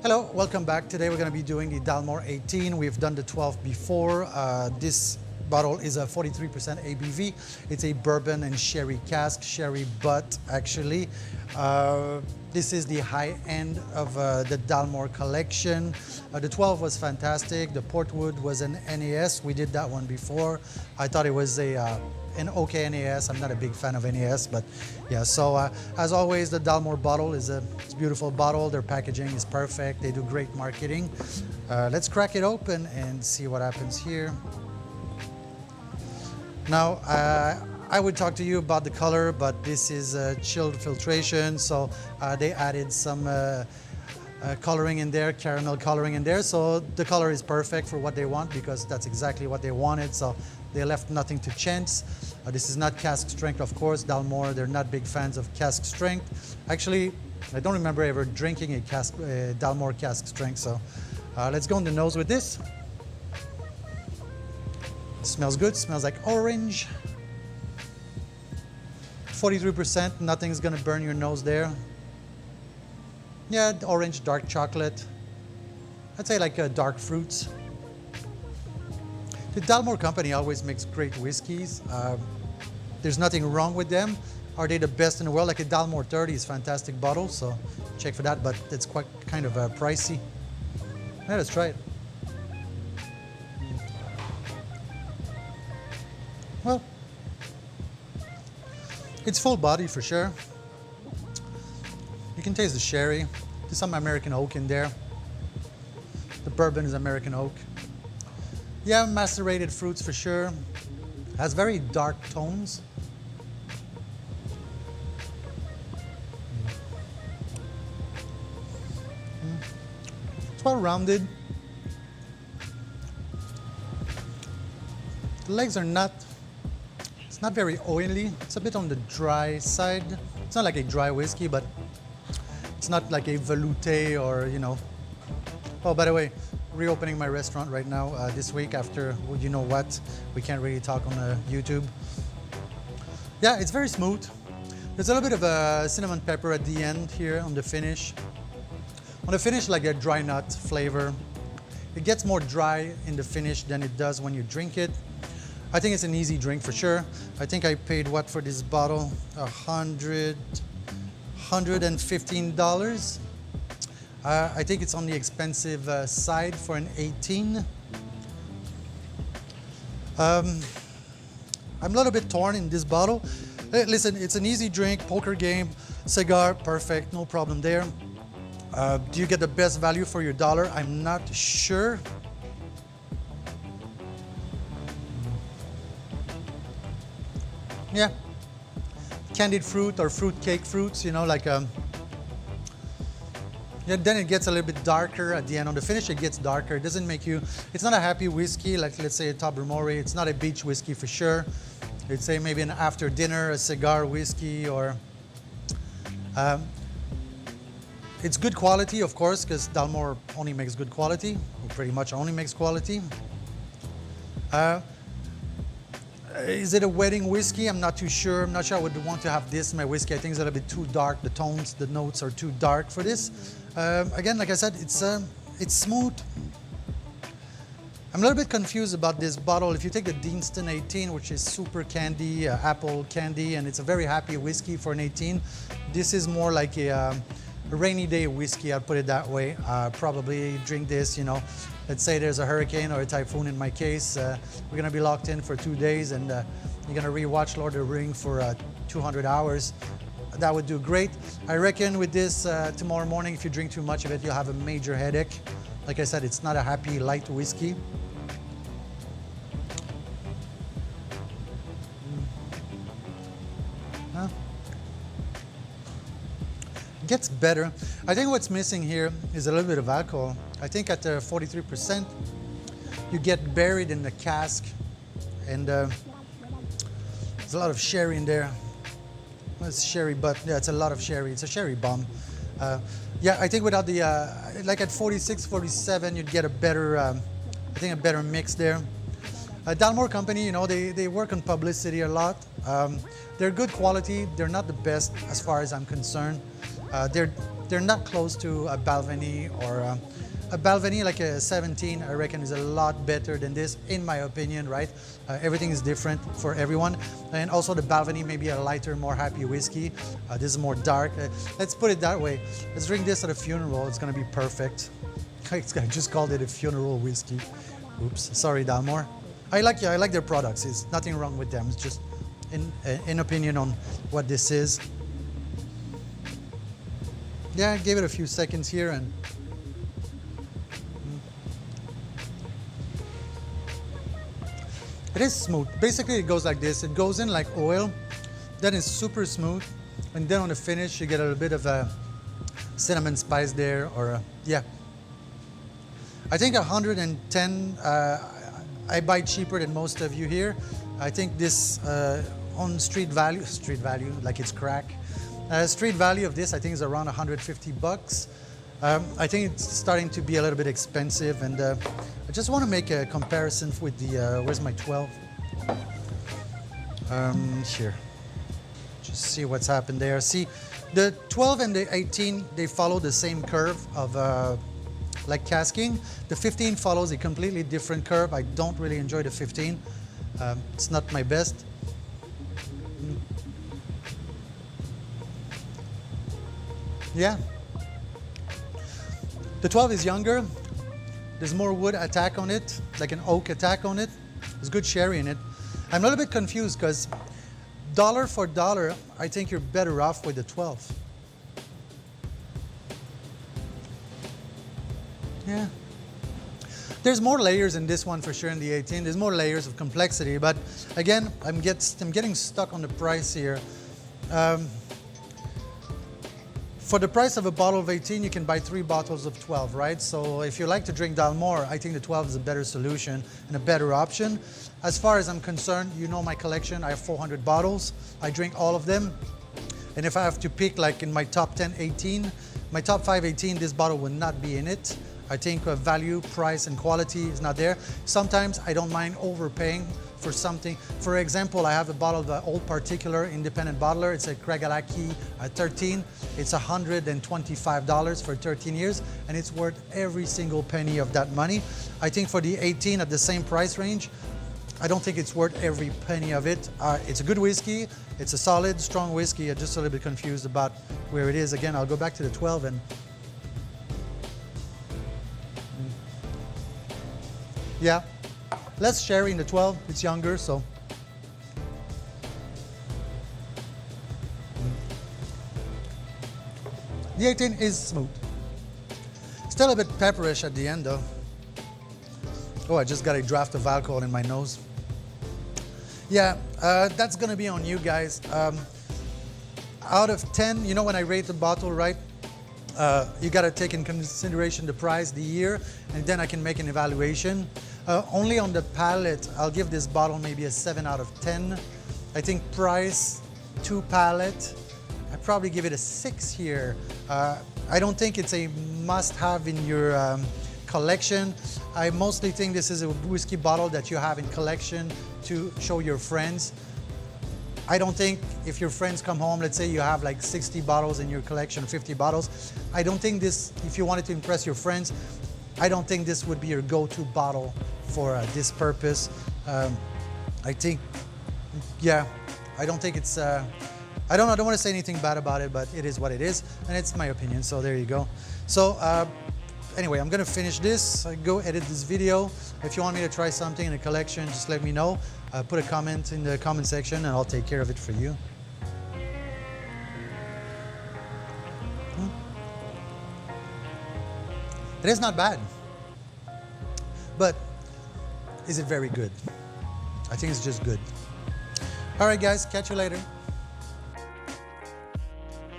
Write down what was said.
Hello, welcome back. Today we're going to be doing the Dalmore 18. We've done the 12 before. This bottle is a 43% ABV. It's a bourbon and sherry cask, sherry butt actually. This is the high end of the Dalmore collection. The 12 was fantastic. The Portwood was an NAS. We did that one before. I thought it was an okay NAS. I'm not a big fan of NAS, but yeah. So as always, the Dalmore bottle is it's a beautiful bottle. Their packaging is perfect. They do great marketing. Let's crack it open and see what happens here. Now, I would talk to you about the color, but this is chilled filtration, so they added some coloring in there, caramel coloring in there, so the color is perfect for what they want because that's exactly what they wanted, so they left nothing to chance. This is not cask strength, of course. Dalmore, they're not big fans of cask strength. Actually, I don't remember ever drinking a Dalmore cask strength, so let's go on the nose with this. Smells good, smells like orange. 43%, nothing's gonna burn your nose there. Yeah, orange, dark chocolate. I'd say like dark fruits. The Dalmore company always makes great whiskeys. There's nothing wrong with them. Are they the best in the world? Like a Dalmore 30 is a fantastic bottle, so check for that, but it's quite kind of pricey. Yeah, let's try it. Well, it's full body for sure. You can taste the sherry. There's some American oak in there. The bourbon is American oak. Yeah, macerated fruits for sure. Has very dark tones. It's well rounded. The legs are not, it's not very oily. It's a bit on the dry side. It's not like a dry whiskey, but it's not like a velouté or, you know. Oh, by the way, reopening my restaurant right now this week after, well, you know what, we can't really talk on YouTube. Yeah, it's very smooth. There's a little bit of cinnamon pepper at the end here on the finish. On the finish, like a dry nut flavor. It gets more dry in the finish than it does when you drink it. I think it's an easy drink for sure. I think I paid what for this bottle? $115. I think it's on the expensive side for an 18. I'm a little bit torn in this bottle. Hey, listen, it's an easy drink, poker game, cigar, perfect, no problem there. Do you get the best value for your dollar? I'm not sure. Yeah, candied fruit or fruit cake fruits, you know, like yeah, then it gets a little bit darker at the end. On the finish, it gets darker. It doesn't make you, it's not a happy whiskey, like let's say a Tobermory. It's not a beach whiskey for sure. I'd say maybe an after dinner, a cigar whiskey, or it's good quality, of course, because Dalmore only makes good quality, or pretty much only makes quality. Is it a wedding whiskey? I'm not too sure. I'm not sure I would want to have this in my whiskey. I think it's a little bit too dark. The tones, the notes are too dark for this. Again, like I said, it's smooth. I'm a little bit confused about this bottle. If you take the Deanston 18, which is super candy, apple candy, and it's a very happy whiskey for an 18, this is more like a rainy day whiskey, I'll put it that way. Probably drink this, you know. Let's say there's a hurricane or a typhoon in my case. We're gonna be locked in for 2 days and you're gonna rewatch Lord of the Rings for 200 hours. That would do great. I reckon with this tomorrow morning, if you drink too much of it, you'll have a major headache. Like I said, it's not a happy light whiskey. Huh? Gets better. I think what's missing here is a little bit of alcohol. I think at 43%, you get buried in the cask, and there's a lot of sherry in there. Well, it's sherry, but yeah, it's a lot of sherry. It's a sherry bomb. Yeah, I think without the, like at 46, 47, you'd get a better, I think a better mix there. Dalmore company, you know, they work on publicity a lot. They're good quality. They're not the best as far as I'm concerned. They're they're not close to a Balvenie or a Balvenie like a 17. I reckon is a lot better than this, in my opinion, right? Everything is different for everyone, and also the Balvenie may be a lighter, more happy whiskey. This is more dark. Let's put it that way. Let's drink this at a funeral. It's gonna be perfect. I just called it a funeral whiskey. Oops, sorry, Dalmore. I like their products. There's nothing wrong with them. It's just in opinion on what this is. Yeah, I gave it a few seconds here and it is smooth. Basically, it goes like this. It goes in like oil, then it's super smooth, and then on the finish, you get a little bit of a cinnamon spice there, or yeah. I think 110, I buy cheaper than most of you here. I think this on street value, like it's crack. Street value of this, I think, is around 150 bucks. I think it's starting to be a little bit expensive, and I just want to make a comparison with the, where's my 12? Here. Just see what's happened there. See, the 12 and the 18, they follow the same curve of like casking. The 15 follows a completely different curve. I don't really enjoy the 15. It's not my best. Yeah. The 12 is younger. There's more wood attack on it, like an oak attack on it. There's good sherry in it. I'm a little bit confused because dollar for dollar, I think you're better off with the 12. Yeah. There's more layers in this one for sure in the 18. There's more layers of complexity, but again, I'm getting stuck on the price here. For the price of a bottle of 18, you can buy 3 bottles of 12, right? So if you like to drink Dalmore, I think the 12 is a better solution and a better option. As far as I'm concerned, you know my collection. I have 400 bottles. I drink all of them. And if I have to pick, like in my top 10, 18, my top 5, 18, this bottle would not be in it. I think value, price, and quality is not there. Sometimes I don't mind overpaying for something. For example, I have a bottle of the Old Particular independent bottler. It's a Craigellachie 13. It's $125 for 13 years, and it's worth every single penny of that money. I think for the 18 at the same price range, I don't think it's worth every penny of it. It's a good whiskey. It's a solid, strong whiskey. I'm just a little bit confused about where it is. Again, I'll go back to the 12 and yeah, less sherry in the 12. It's younger, so. The 18 is smooth. Still a bit pepperish at the end, though. Oh, I just got a draft of alcohol in my nose. Yeah, that's gonna be on you guys. Out of 10, you know when I rate the bottle, right? You gotta take in consideration the price, the year, and then I can make an evaluation. Only on the palate, I'll give this bottle maybe a 7 out of 10. I think price, 2 palate, I'd probably give it a 6 here. I don't think it's a must-have in your collection. I mostly think this is a whiskey bottle that you have in collection to show your friends. I don't think if your friends come home, let's say you have like 60 bottles in your collection, 50 bottles, I don't think this, if you wanted to impress your friends, I don't think this would be your go-to bottle for this purpose. I think, yeah, I don't think it's, I don't want to say anything bad about it, but it is what it is, and it's my opinion, so there you go. So anyway, I'm gonna finish this, go edit this video. If you want me to try something in a collection, just let me know. Put a comment in the comment section and I'll take care of it for you. It is not bad, but is it very good? I think it's just good. All right, guys, catch you later.